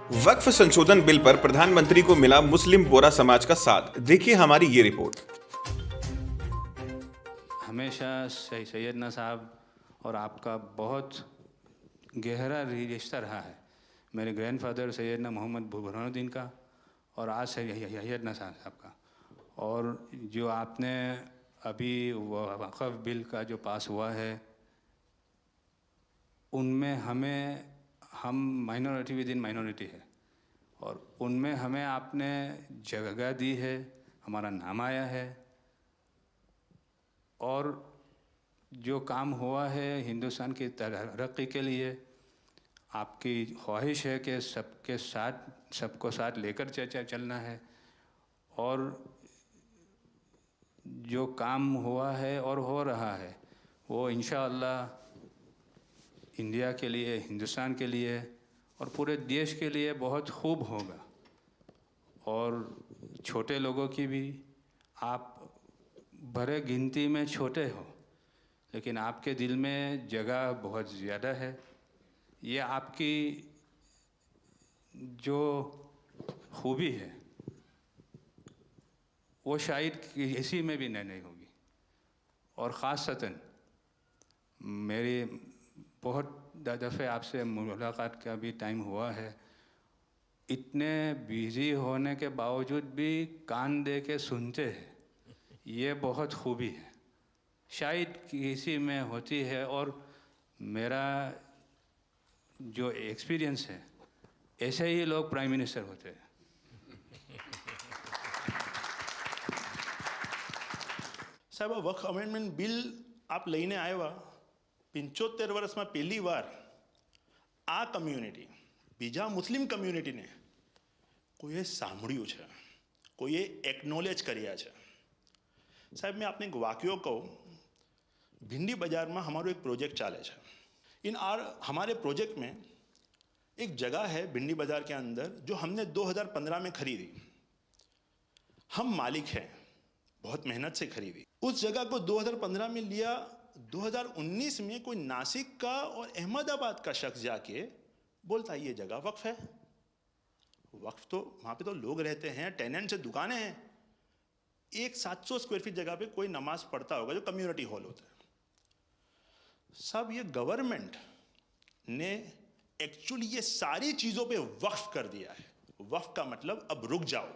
वक्फ संशोधन बिल पर प्रधानमंत्री को मिला मुस्लिम बोरा समाज का साथ। देखिए हमारी ये रिपोर्ट। हमेशा सैयदना साहब और आपका बहुत गहरा रिश्ता रहा है। मेरे ग्रैंडफादर सैयदना मोहम्मद बुरहानुद्दीन का और आज सैयदना साहब का। और जो आपने अभी वक्फ बिल का जो पास हुआ है उनमें हम माइनॉरिटी विद इन माइनॉरिटी है और उनमें हमें आपने जगह दी है, हमारा नाम आया है और जो काम हुआ है हिंदुस्तान की तरक्की के लिए आपकी ख्वाहिश है कि सबको साथ लेकर चलना है और जो काम हुआ है और हो रहा है वो इंशाअल्लाह इंडिया के लिए, हिंदुस्तान के लिए और पूरे देश के लिए बहुत खूब होगा। और छोटे लोगों की भी, आप भरे गिनती में छोटे हो लेकिन आपके दिल में जगह बहुत ज़्यादा है। ये आपकी जो खूबी है वो शायद किसी में भी नहीं होगी। और ख़ासतन मेरी बहुत दफ़े आपसे मुलाकात का भी टाइम हुआ है। इतने बिज़ी होने के बावजूद भी कान दे के सुनते हैं, ये बहुत खूबी है, शायद किसी में होती है। और मेरा जो एक्सपीरियंस है ऐसे ही लोग प्राइम मिनिस्टर होते हैं। સાહેબ આ વક્ફ અમેન્ડમેન્ટ બિલ આપ લઈને આવ્યા 75 વર્ષમાં પહેલી વાર આ કમ્યુનિટી બીજા મુસ્લિમ કમ્યુનિટીને કોઈએ સાંભળ્યું છે, કોઈએ એકનોલેજ કર્યા છે। સાહેબ मैं आपने एक वाक्य कहूँ, भिंडी बाजार में हमारो एक प्रोजेक्ट चाले है। हमारे प्रोजेक्ट में एक जगह है भिंडी बाजार के अंदर जो हमने 2015 में खरीदी। हम मालिक हैं, बहुत मेहनत से खरीदी। उस जगह को 2015 में लिया, 2019 में कोई नासिक का और अहमदाबाद का शख्स जाके बोलता ये जगह वक्फ है। वक्फ तो वहाँ पे तो लोग रहते हैं, टेनेंट्स है, दुकानें हैं। एक 700 स्क्वायर फीट जगह पे कोई नमाज पढ़ता होगा जो कम्युनिटी हॉल होता है। सब ये गवर्नमेंट ने एक्चुअली ये सारी चीज़ों पे वक्फ कर दिया है। वक्फ का मतलब अब रुक जाओ,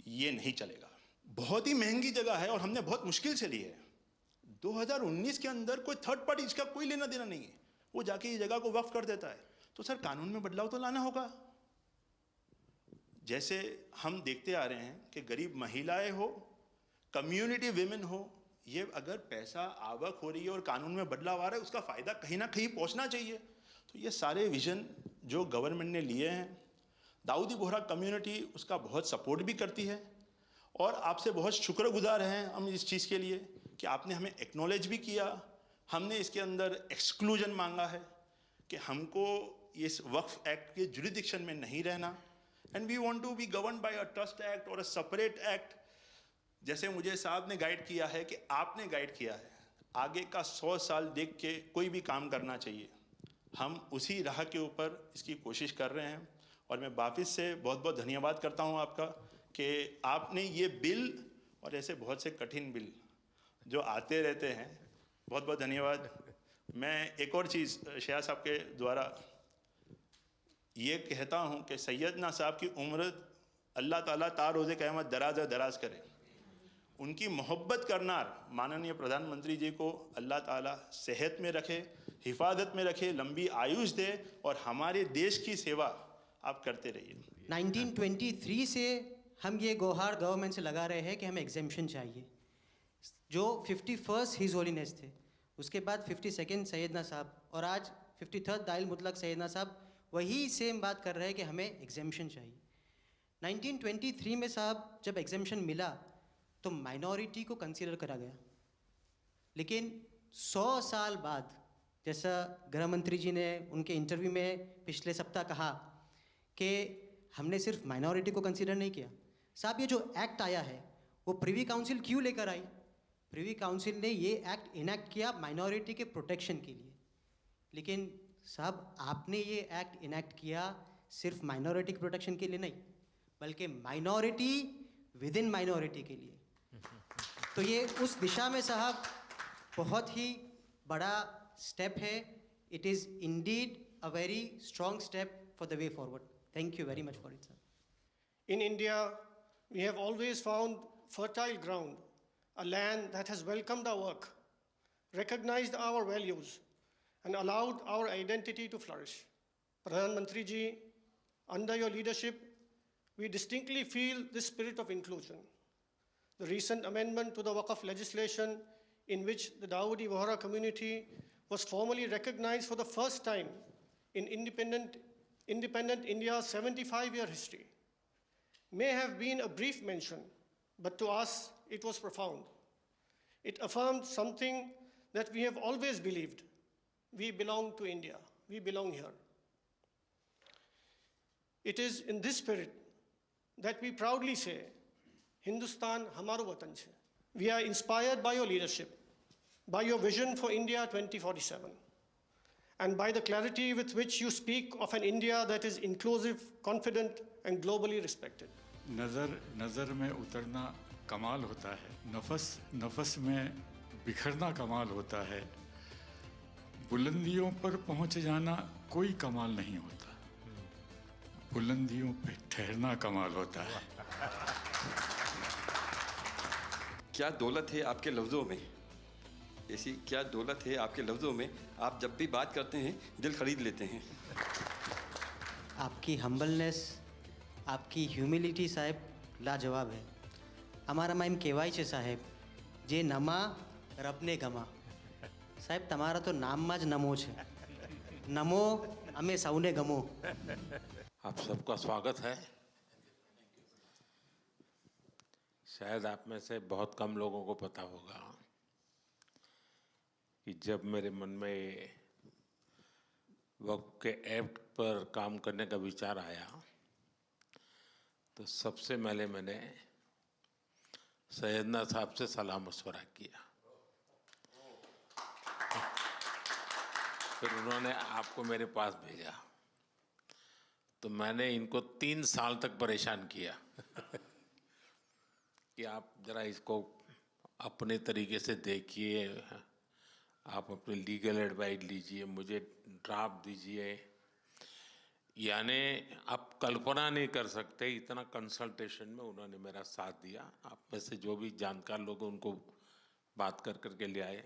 ये नहीं चलेगा। बहुत ही महंगी जगह है और हमने बहुत मुश्किल से ली है। 2019 के अंदर कोई थर्ड पार्टी इसका कोई लेना देना नहीं है, वो जाके ये जगह को वक्फ कर देता है। तो सर कानून में बदलाव तो लाना होगा। जैसे हम देखते आ रहे हैं कि गरीब महिलाएं हो, कम्युनिटी विमेन हो, ये अगर पैसा आवक हो रही है और कानून में बदलाव आ रहा है उसका फ़ायदा कहीं ना कहीं पहुंचना चाहिए। तो ये सारे विजन जो गवर्नमेंट ने लिए हैं, दाऊदी बोहरा कम्युनिटी उसका बहुत सपोर्ट भी करती है और आपसे बहुत शुक्रगुजार हैं हम इस चीज़ के लिए कि आपने हमें एक्नॉलेज भी किया। हमने इसके अंदर एक्सक्लूजन मांगा है कि हमको इस वक्फ एक्ट के जुरिडिक्शन में नहीं रहना, and we want to be govern by a trust act और अ सेपरेट एक्ट। जैसे मुझे साहब ने गाइड किया है कि आपने गाइड किया है, आगे का 100 साल देख के कोई भी काम करना चाहिए। हम उसी राह के ऊपर इसकी कोशिश कर रहे हैं और मैं वापस से बहुत बहुत धन्यवाद करता हूँ आपका कि आपने ये बिल और ऐसे बहुत से कठिन बिल जो आते रहते हैं, बहुत बहुत धन्यवाद। मैं एक और चीज़ शाह साहब के द्वारा ये कहता हूँ कि सैयदना साहब की उम्र अल्लाह ताला तार रोज़े क़यामत दराज करे। उनकी मोहब्बत करनार माननीय प्रधानमंत्री जी को अल्लाह ताला सेहत में रखे, हिफाजत में रखे, लंबी आयुष दे और हमारे देश की सेवा आप करते रहिए। 1923 से हम ये गुहार गवर्नमेंट से लगा रहे हैं कि हमें एग्जेम्पशन चाहिए। जो 51st हिज होलीनेस थे, उसके बाद 52nd सैयदना साहब और आज 53rd दाइल मुतलक सैयदना साहब वही सेम बात कर रहे हैं कि हमें एग्जेम्पशन चाहिए। 1923 में साहब जब एग्जेम्पशन मिला तो माइनॉरिटी को कंसीडर करा गया, लेकिन 100 साल बाद, जैसा गृह मंत्री जी ने उनके इंटरव्यू में पिछले सप्ताह कहा कि हमने सिर्फ माइनॉरिटी को कंसीडर नहीं किया। साहब ये जो एक्ट आया है वो प्रिवी काउंसिल क्यों लेकर आई? प्रिवी काउंसिल ने ये एक्ट इनैक्ट किया माइनॉरिटी के प्रोटेक्शन के लिए, लेकिन साहब आपने ये एक्ट इनैक्ट किया सिर्फ माइनॉरिटी के प्रोटेक्शन के लिए नहीं, बल्कि माइनॉरिटी विद इन माइनॉरिटी के लिए। तो ये उस दिशा में साहब बहुत ही बड़ा स्टेप है। It is indeed a very strong step for the way forward. Thank you very much for it sir. In India, we have always found fertile ground, a land that has welcomed our work, recognized our values, and allowed our identity to flourish. Pradhan Mantri ji, under your leadership, we distinctly feel this spirit of inclusion. The recent amendment to the Waqf legislation, in which the Dawoodi Bohra community was formally recognized for the first time in independent India's 75-year history, may have been a brief mention, but to us it was profound. It affirmed something that we have always believed. We belong to India. We belong here. It is in this spirit that we proudly say, Hindustan hamaro watan chhe. We are inspired by your leadership, by your vision for India 2047, and by the clarity with which you speak of an India that is inclusive, confident, and globally respected. नज़र में उतरना कमाल होता है, नफस में बिखरना कमाल होता है, बुलंदियों पर पहुंच जाना कोई कमाल नहीं होता, बुलंदियों पे ठहरना कमाल होता है। क्या दौलत है आपके लफ्ज़ों में, ऐसी क्या दौलत है आपके लफ्ज़ों में, आप जब भी बात करते हैं दिल खरीद लेते हैं। आपकी हम्बलनेस, आपकी ह्यूमिलिटी साहेब लाजवाब है। અમારા માં એમ કહેવાય છે સાહેબ, જે નમા રબને ગમા। સાહેબ તમારા તો નામમાં જ નમો છે, નમો અમે સૌને ગમો। आप सबका स्वागत है। शायद आप में से बहुत कम लोगों को पता होगा कि जब मेरे मन में वक्फ के एक्ट पर काम करने का विचार आया तो सबसे पहले मैंने सैयदना साहब से सलाह मशवरा किया, फिर उन्होंने आपको मेरे पास भेजा, तो मैंने इनको 3 साल तक परेशान किया कि आप ज़रा इसको अपने तरीके से देखिए, आप अपने लीगल एडवाइस लीजिए, मुझे ड्राफ्ट दीजिए। यानी आप कल्पना नहीं कर सकते इतना कंसल्टेशन में उन्होंने मेरा साथ दिया। आप में से जो भी जानकार लोग उनको बात कर कर के ले आए,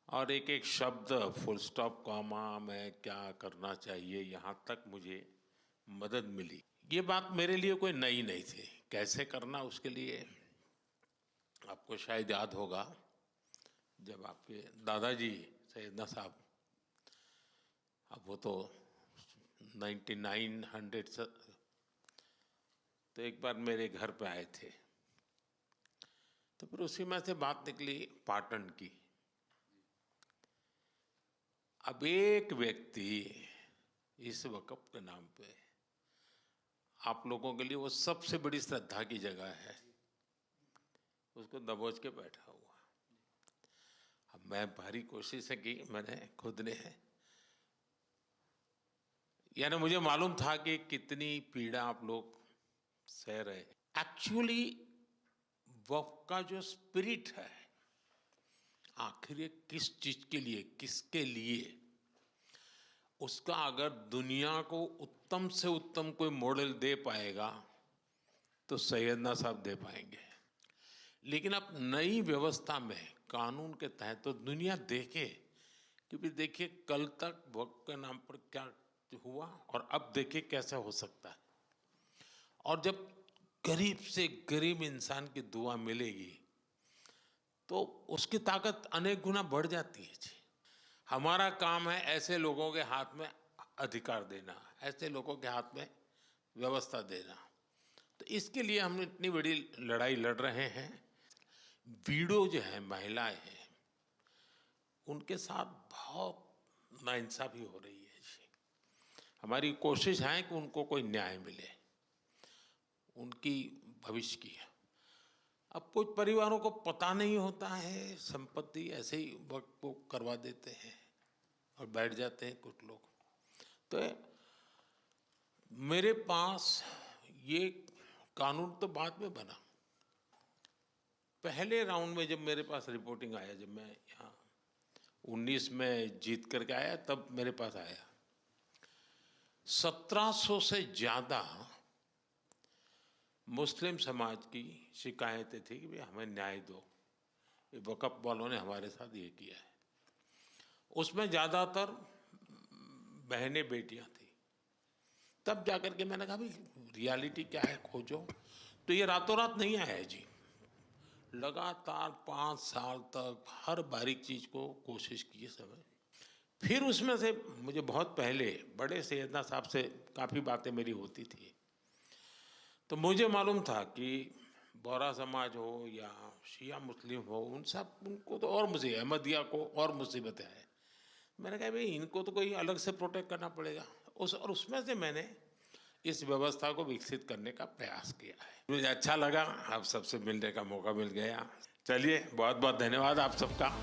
और एक एक शब्द, फुल स्टॉप, कॉमा में क्या करना चाहिए, यहाँ तक मुझे मदद मिली। ये बात मेरे लिए कोई नई नहीं थी, कैसे करना उसके लिए आपको शायद याद होगा जब आपके दादाजी सैयदना साहब, अब वो तो 1900 से, तो एक बार मेरे घर पे आए थे, तो फिर उसी में से बात निकली पाटन की। अब एक व्यक्ति इस वक़्फ़ के नाम पे आप लोगों के लिए वो सबसे बड़ी श्रद्धा की जगह है, उसको दबोच के बैठा हुआ। अब मैं भारी कोशिश की मैंने खुद ने, यानी मुझे मालूम था कि कितनी पीड़ा आप लोग सह रहे हैं। एक्चुअली वक्फ का जो स्पिरिट है, आखिर ये किस चीज के लिए, किसके लिए, उसका अगर दुनिया को उत्तम से उत्तम कोई मॉडल दे पाएगा तो सैयदना साहब दे पाएंगे। लेकिन अब नई व्यवस्था में कानून के तहत तो दुनिया देखे, क्योंकि देखिए कल तक वक्फ के नाम पर क्या हुआ और अब देखिए कैसे हो सकता है। और जब गरीब से गरीब इंसान की दुआ मिलेगी तो उसकी ताकत अनेक गुना बढ़ जाती है जी। हमारा काम है ऐसे लोगों के हाथ में अधिकार देना, ऐसे लोगों के हाथ में व्यवस्था देना। तो इसके लिए हम इतनी बड़ी लड़ाई लड़ रहे हैं। वीडो जो है, महिलाएं हैं, उनके साथ बहुत नाइंसाफी हो रही है जी। हमारी कोशिश है कि उनको कोई न्याय मिले, उनकी भविष्य की। अब कुछ परिवारों को पता नहीं होता है, संपत्ति ऐसे ही वक्त को करवा देते हैं और बैठ जाते हैं कुछ लोग। तो मेरे पास ये कानून तो बाद में बना। पहले राउंड में जब मेरे पास रिपोर्टिंग आया, जब मैं यहाँ 19 में जीत करके आया, तब मेरे पास आया 1700 से ज़्यादा मुस्लिम समाज की शिकायतें थी कि भाई हमें न्याय दो, ये वक़्फ़ वालों ने हमारे साथ ये किया है। उसमें ज़्यादातर बहनें बेटियां थी। तब जाकर के मैंने कहा भाई रियलिटी क्या है, खोजो। तो ये रातों रात नहीं आया है जी, लगातार 5 साल तक हर बारीक चीज़ को कोशिश की समय। फिर उसमें से मुझे बहुत पहले बड़े सैयदना साहब से काफ़ी बातें मेरी होती थी, तो मुझे मालूम था कि बोहरा समाज हो या शिया मुस्लिम हो, उनको तो और मुझे अहमदिया को और मुसीबतें हैं। मैंने कहा भाई इनको तो कोई अलग से प्रोटेक्ट करना पड़ेगा। उसमें से मैंने इस व्यवस्था को विकसित करने का प्रयास किया है। मुझे अच्छा लगा, आप सबसे मिलने का मौका मिल गया। चलिए, बहुत बहुत धन्यवाद आप सबका।